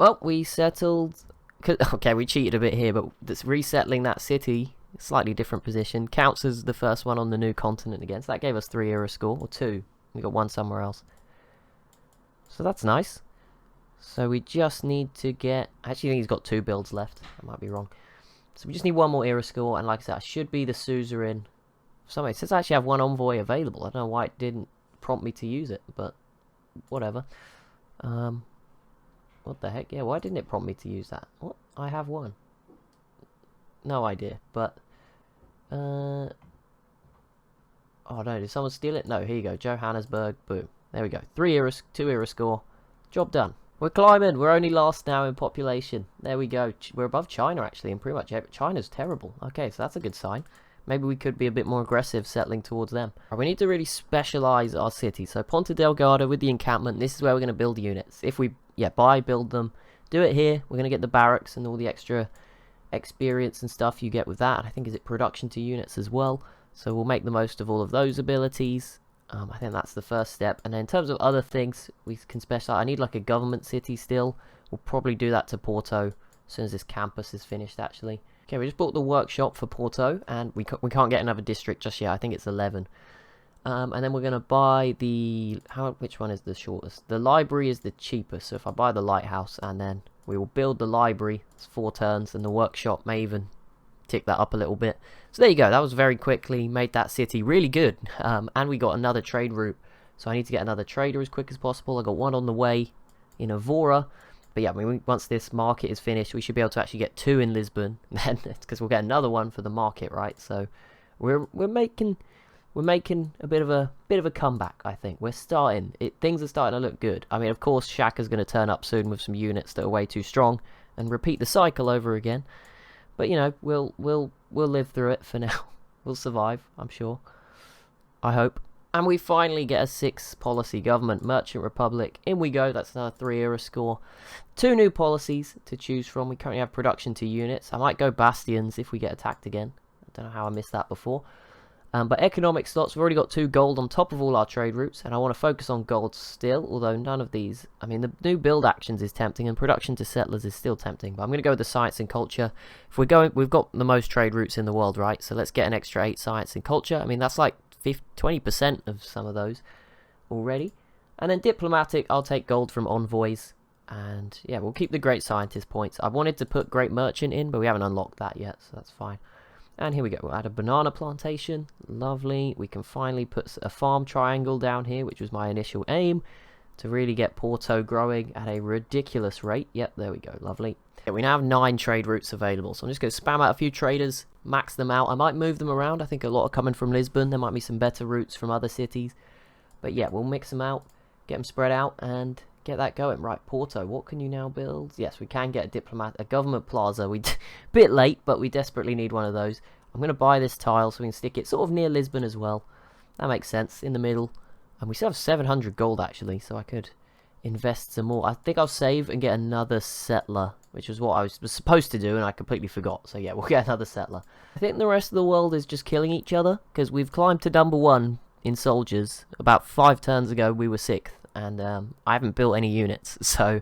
Well, we settled... Okay, we cheated a bit here, but that's resettling that city, slightly different position, counts as the first one on the new continent again. So that gave us 3 era score, or 2. We got 1 somewhere else. So that's nice. So we just need to get... I actually think he's got 2 builds left. I might be wrong. So we just need 1 more era score, and like I said, I should be the suzerain. Somebody, it says I actually have 1 envoy available. I don't know why it didn't prompt me to use it, but whatever. What the heck? Yeah, why didn't it prompt me to use that? What? I have 1. No idea, but... Oh no, did someone steal it? No, here you go. Johannesburg, boom. There we go. 2 era score. Job done. We're climbing. We're only last now in population. There we go. We're above China, actually, and pretty much China's terrible. Okay, so that's a good sign. Maybe we could be a bit more aggressive settling towards them. Right, we need to really specialize our city. So Ponta Delgado with the encampment. This is where we're going to build units. If we, build them. Do it here. We're going to get the barracks and all the extra experience and stuff you get with that. I think is it production to units as well. So we'll make the most of all of those abilities. I think that's the first step. And then in terms of other things, we can specialize. I need like a government city still. We'll probably do that to Porto as soon as this campus is finished, actually. Okay, we just bought the workshop for Porto, and we can't get another district just yet. I think it's 11. And then we're going to buy the... Which one is the shortest? The library is the cheapest, so if I buy the lighthouse, and then we will build the library. It's 4 turns, and the workshop may even tick that up a little bit. So there you go. That was very quickly. Made that city really good. And we got another trade route. So I need to get another trader as quick as possible. I got 1 on the way in Evora. But yeah, I mean, once this market is finished, we should be able to actually get 2 in Lisbon. Then, because we'll get another one for the market, right? So we're making a bit of a comeback. I think we're starting. Things are starting to look good. I mean, of course, Shaka's going to turn up soon with some units that are way too strong and repeat the cycle over again. But you know, we'll live through it for now. We'll survive, I'm sure. I hope. And we finally get a 6 policy government, Merchant Republic. In we go. That's another 3 era score. 2 new policies to choose from. We currently have production to units. I might go bastions if we get attacked again. I don't know how I missed that before. But economic slots, we've already got 2 gold on top of all our trade routes. And I want to focus on gold still, although none of these... I mean, the new build actions is tempting, and production to settlers is still tempting. But I'm going to go with the science and culture. If we're going... We've got the most trade routes in the world, right? So let's get an extra 8 science and culture. I mean, that's like 20% of some of those already. And then diplomatic, I'll take gold from envoys. And yeah, we'll keep the great scientist points. I wanted to put great merchant in, but we haven't unlocked that yet, so that's fine. And here we go, we'll add a banana plantation. Lovely. We can finally put a farm triangle down here, which was my initial aim, to really get Porto growing at a ridiculous rate. Yep, there we go. Lovely. Yeah, we now have 9 trade routes available, so I'm just going to spam out a few traders, max them out. I might move them around. I think a lot are coming from Lisbon. There might be some better routes from other cities. But yeah, we'll mix them out, get them spread out, and get that going. Right, Porto, what can you now build? Yes, we can get a government plaza. Bit late, but we desperately need one of those. I'm going to buy this tile so we can stick it sort of near Lisbon as well. That makes sense, in the middle. And we still have 700 gold, actually, so I could invest some more. I think I'll save and get another settler, which was what I was supposed to do, and I completely forgot. So yeah, we'll get another settler. I think the rest of the world is just killing each other, because we've climbed to number 1 in soldiers. About 5 turns ago, we were 6th. And I haven't built any units, so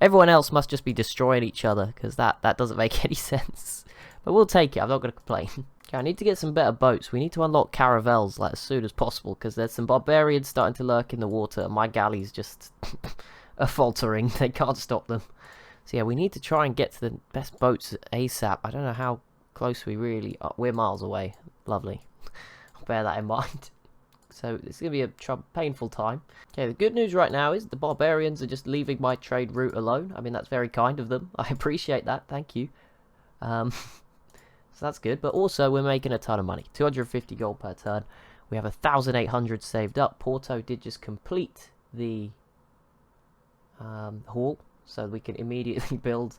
everyone else must just be destroying each other, because that doesn't make any sense. But we'll take it, I'm not going to complain. Okay, I need to get some better boats. We need to unlock caravels like as soon as possible, because there's some barbarians starting to lurk in the water, and my galleys just are faltering. They can't stop them. So yeah, we need to try and get to the best boats ASAP. I don't know how close we really are. We're miles away. Lovely. I'll bear that in mind. So it's going to be a painful time. Okay, the good news right now is the barbarians are just leaving my trade route alone. I mean, that's very kind of them. I appreciate that. Thank you. So that's good. But also, we're making a ton of money. 250 gold per turn. We have 1,800 saved up. Porto did just complete the hall. So we can immediately build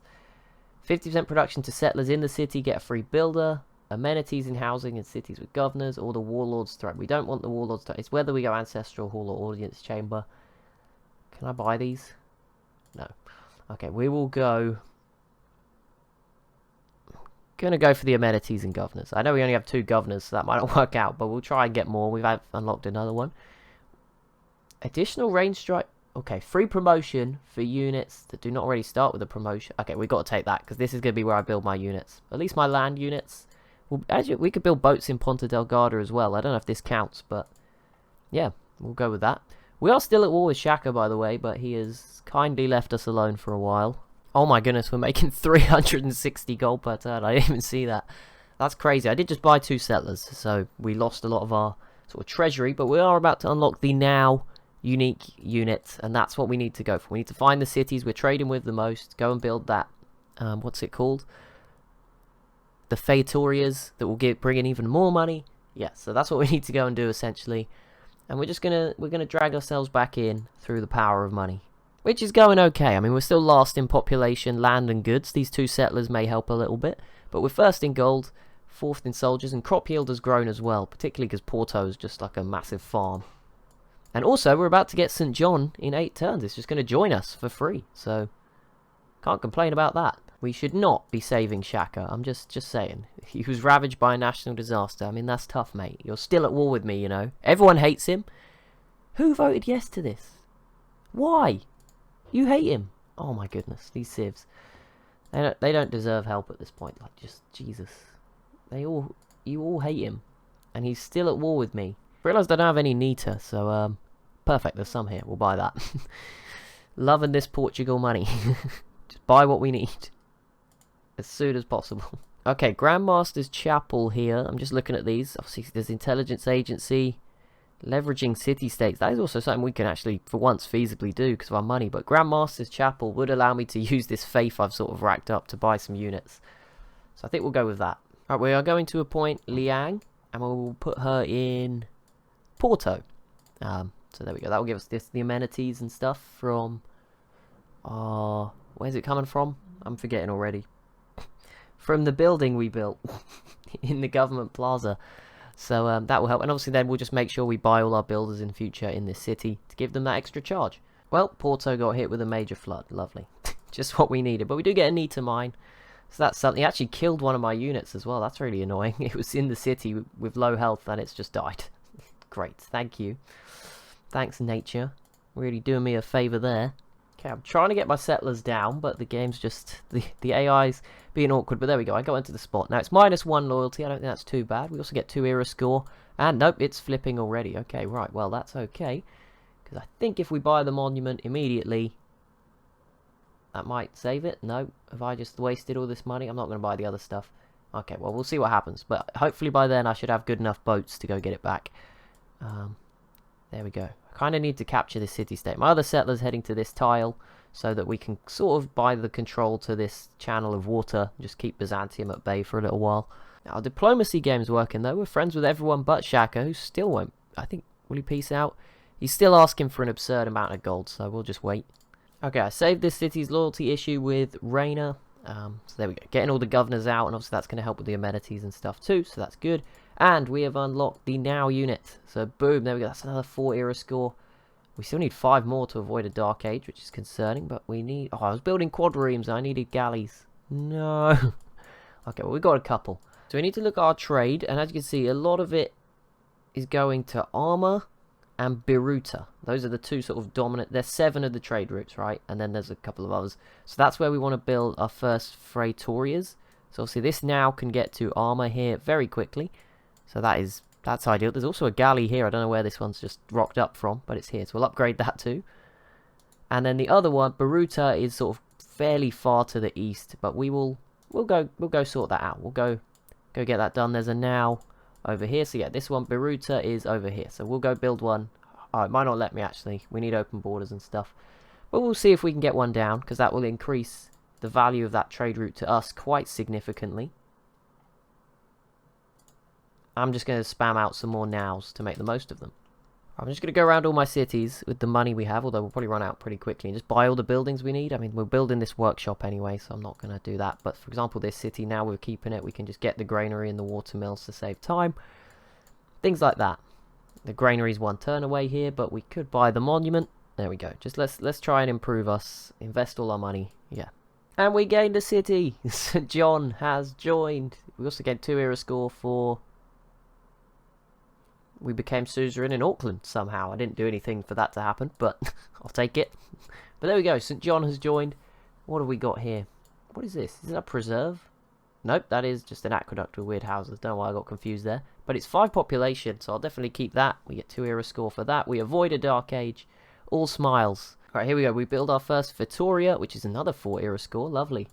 50% production to settlers in the city. Get a free builder. Amenities in housing in cities with governors, or the warlords threat. We don't want the warlords threat. It's whether we go ancestral hall or audience chamber. Can I buy these? No. Okay, we will go. Gonna go for the amenities and governors. I know we only have 2 governors, so that might not work out, but we'll try and get more. We've unlocked another one. Additional range strike. Okay, free promotion for units that do not already start with a promotion. Okay, we got to take that because this is going to be where I build my units. At least my land units. Well, actually, we could build boats in Ponta Delgada as well. I don't know if this counts, but yeah, we'll go with that. We are still at war with Shaka, by the way, but he has kindly left us alone for a while. Oh my goodness, we're making 360 gold per turn. I didn't even see that. That's crazy. I did just buy 2 settlers, so we lost a lot of our sort of treasury, but we are about to unlock the now unique unit, and that's what we need to go for. We need to find the cities we're trading with the most, go and build that, what's it called? The Fetorias that will bring in even more money. Yeah, so that's what we need to go and do essentially. And we're gonna drag ourselves back in through the power of money. Which is going okay. I mean, we're still last in population, land and goods. These 2 settlers may help a little bit. But we're first in gold, 4th in soldiers, and crop yield has grown as well. Particularly because Porto is just like a massive farm. And also, we're about to get St. John in 8 turns. It's just going to join us for free. So, can't complain about that. We should not be saving Shaka. I'm just saying. He was ravaged by a national disaster. I mean, that's tough, mate. You're still at war with me, you know. Everyone hates him. Who voted yes to this? Why? You hate him. Oh my goodness, these civs. They don't deserve help at this point. Like, just Jesus. You all hate him, and he's still at war with me. Realised I don't have any nita, so perfect. There's some here. We'll buy that. Loving this Portugal money. Just buy what we need as soon as possible. Okay, Grandmaster's Chapel here. I'm just looking at these. Obviously, there's Intelligence Agency. Leveraging city-states. That is also something we can actually, for once, feasibly do because of our money. But Grandmaster's Chapel would allow me to use this faith I've sort of racked up to buy some units. So I think we'll go with that. Right, we are going to appoint Liang, and we'll put her in Porto. So there we go. That will give us the amenities and stuff from... where's it coming from? I'm forgetting already. From the building we built in the government plaza. So that will help, and obviously then we'll just make sure we buy all our builders in future in this city to give them that extra charge. Well, Porto got hit with a major flood. Lovely. Just what we needed. But we do get a nita mine. So that's something. He actually killed one of my units as well. That's really annoying. It was in the city with low health and it's just died. Great. Thank you. Thanks, nature. Really doing me a favour there. Okay, I'm trying to get my settlers down, but the game's just... The AI's being awkward, but there we go. I got into the spot. Now, it's -1 loyalty. I don't think that's too bad. We also get 2 era score. And, nope, it's flipping already. Okay, right. Well, that's okay. Because I think if we buy the monument immediately, that might save it. No. Have I just wasted all this money? I'm not going to buy the other stuff. Okay, well, we'll see what happens. But hopefully by then I should have good enough boats to go get it back. There we go. I kind of need to capture this city-state. My other settler's heading to this tile so that we can sort of buy the control to this channel of water. Just keep Byzantium at bay for a little while. Now, our diplomacy game's working, though. We're friends with everyone but Shaka, who still won't... I think... Will he peace out? He's still asking for an absurd amount of gold, so we'll just wait. Okay, I saved this city's loyalty issue with Reina. So there we go. Getting all the governors out, and obviously that's going to help with the amenities and stuff too, so that's good. And we have unlocked the now unit. So boom, there we go. That's another 4 era score. We still need 5 more to avoid a dark age, which is concerning, but we need... Oh, I was building quadriremes and I needed galleys. No. Okay, well, we got a couple. So we need to look at our trade, and as you can see, a lot of it is going to armor and Biruta. Those are the 2 sort of dominant... There's 7 of the trade routes, right? And then there's a couple of others. So that's where we want to build our first Fetorias. So obviously this now can get to armor here very quickly. So that's ideal. There's also a galley here. I don't know where this one's just rocked up from, but it's here. So we'll upgrade that too. And then the other one, Biruta, is sort of fairly far to the east, but we'll go sort that out. We'll go get that done. There's a now over here. So yeah, this one, Biruta, is over here. So we'll go build one. Oh, it might not let me actually. We need open borders and stuff. But we'll see if we can get one down, because that will increase the value of that trade route to us quite significantly. I'm just going to spam out some more nows to make the most of them. I'm just going to go around all my cities with the money we have, although we'll probably run out pretty quickly, and just buy all the buildings we need. I mean, we're building this workshop anyway, so I'm not going to do that. But for example, this city, now we're keeping it. We can just get the granary and the water mills to save time. Things like that. The granary's 1 turn away here, but we could buy the monument. There we go. Just let's try and improve us. Invest all our money. Yeah. And we gained a city. St. John has joined. We also gained 2 era score for... we became suzerain in Auckland somehow. I didn't do anything for that to happen, but I'll take it. But there we go. St. John has joined. What have we got here? What is this? Is it a preserve? Nope, that is just an aqueduct with weird houses. Don't know why I got confused there. But it's 5 population, so I'll definitely keep that. We get 2 era score for that. We avoid a dark age. All smiles. Alright, here we go. We build our first Vittoria, which is another 4 era score. Lovely.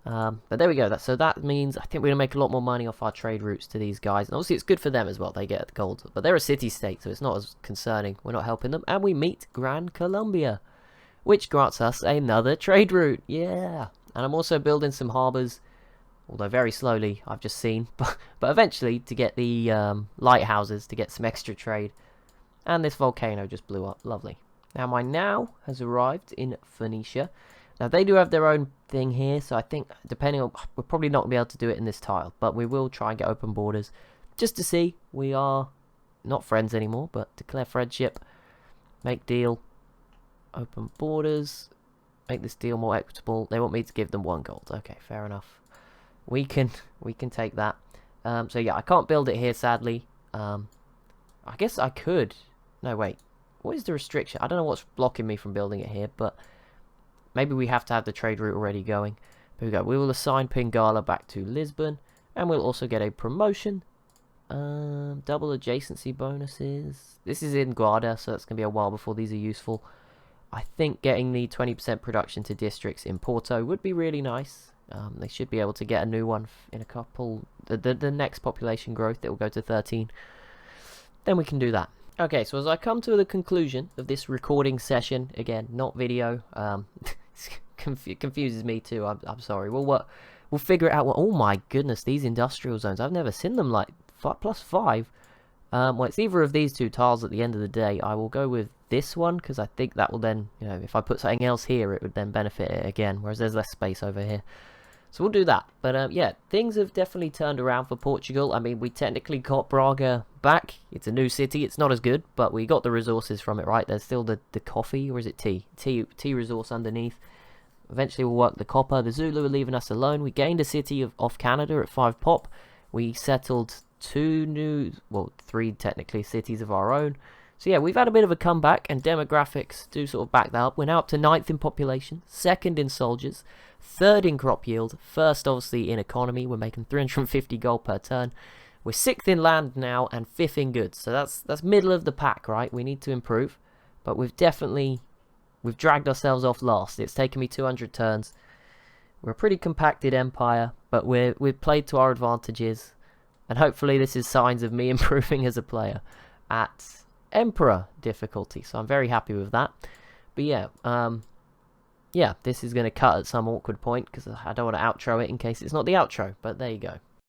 But there we go. So that means I think we're going to make a lot more money off our trade routes to these guys. And obviously it's good for them as well. They get gold. But they're a city-state, so it's not as concerning. We're not helping them. And we meet Gran Colombia, which grants us another trade route. Yeah. And I'm also building some harbours, although very slowly, I've just seen. But eventually, to get the lighthouses, to get some extra trade. And this volcano just blew up. Lovely. Now, my now has arrived in Phoenicia. Now, they do have their own thing here, so I think, depending on... We're probably not going to be able to do it in this tile, but we will try and get open borders, just to see. We are not friends anymore, but declare friendship, make deal, open borders, make this deal more equitable. They want me to give them 1 gold. Okay, fair enough. We can take that. So, yeah, I can't build it here, sadly. I guess I could. No, wait. What is the restriction? I don't know what's blocking me from building it here, but... Maybe we have to have the trade route already going. Here we go. We will assign Pingala back to Lisbon. And we'll also get a promotion. Double adjacency bonuses. This is in Glude, so that's going to be a while before these are useful. I think getting the 20% production to districts in Porto would be really nice. They should be able to get a new one in a couple... The next population growth, it will go to 13. Then we can do that. Okay, so as I come to the conclusion of this recording session, again, not video, confuses me too. I'm sorry. We'll figure it out. Oh my goodness, these industrial zones. I've never seen them like +5. Well, it's either of these 2 tiles at the end of the day. I will go with this one because I think that will then, you know, if I put something else here, it would then benefit it again. Whereas there's less space over here. So we'll do that. But yeah, things have definitely turned around for Portugal. I mean, we technically got Braga back. It's a new city. It's not as good, but we got the resources from it, right? There's still the coffee, or is it tea? Tea resource underneath. Eventually we'll work the copper. The Zulu are leaving us alone. We gained a city off Canada at 5 pop. We settled 2 new, well, 3 technically cities of our own. So yeah, we've had a bit of a comeback, and demographics do sort of back that up. We're now up to 9th in population, 2nd in soldiers, 3rd in crop yield, 1st obviously in economy. We're making 350 gold per turn. We're 6th in land now and 5th in goods. So that's middle of the pack, right? We need to improve, but we've dragged ourselves off last. It's taken me 200 turns. We're a pretty compacted empire, but we've played to our advantages, and hopefully this is signs of me improving as a player at Emperor difficulty. So I'm very happy with that. But yeah, yeah, this is going to cut at some awkward point because I don't want to outro it in case it's not the outro. But there you go.